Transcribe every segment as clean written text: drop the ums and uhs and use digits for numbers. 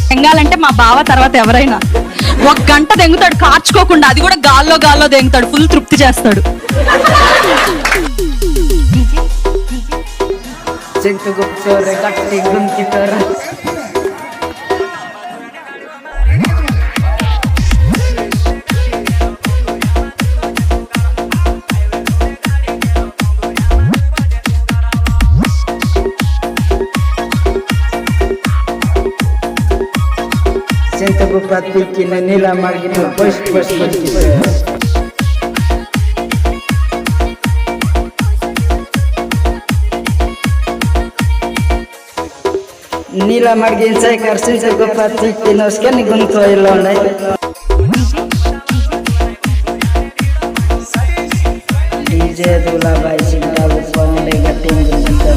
దెంగాలంటే మా బావ తర్వాత ఎవరైనా ఒక గంట దెంగుతాడు కార్చుకోకుండా, అది కూడా గాల్లో గాల్లో దెంగుతాడు, ఫుల్ తృప్తి చేస్తాడు. Sento pati kina nila margina push kita. Nila margin saya karsin sento pati kina skan gunto ilonai. DJ dula bai sinta bupong de gating gunto.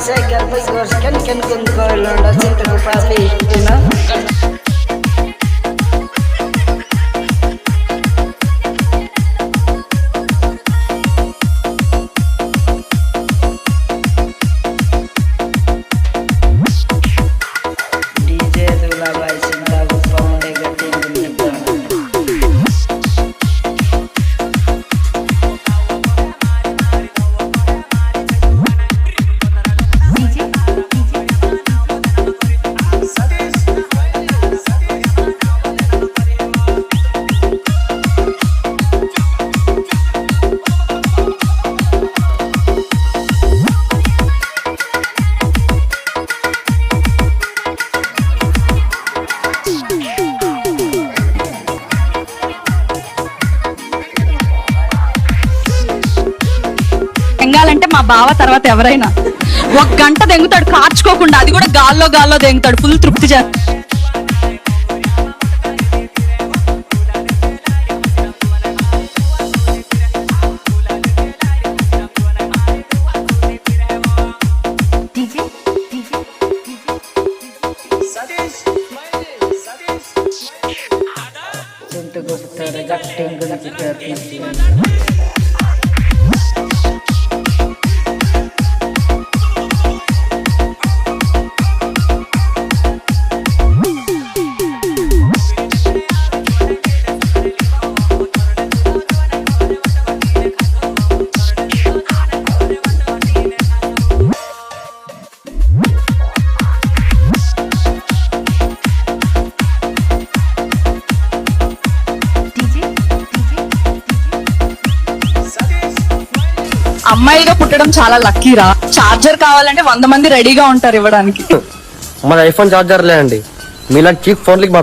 Saya kan pas kan kun koilon da cinta ku pati ina DJ dula bai cinta ku pong de gating gunta. దెంగాలంటే మా బావ తర్వాత ఎవరైనా ఒక గంట దెంగుతాడు కార్చుకోకుండా, అది కూడా గాల్లో గాల్లో దెంగుతాడు, ఫుల్ తృప్తి చేస్తాడు. Sento gusto regating gunta. అమ్మాయిగా పుట్టడం చాలా లక్కీరా. చార్జర్ కావాలంటే 100 మంది రెడీగా ఉంటారు ఇవ్వడానికి. మన ఐఫోన్ చార్జర్లే అండి, మీలాంటి చీప్ ఫోన్లకి మా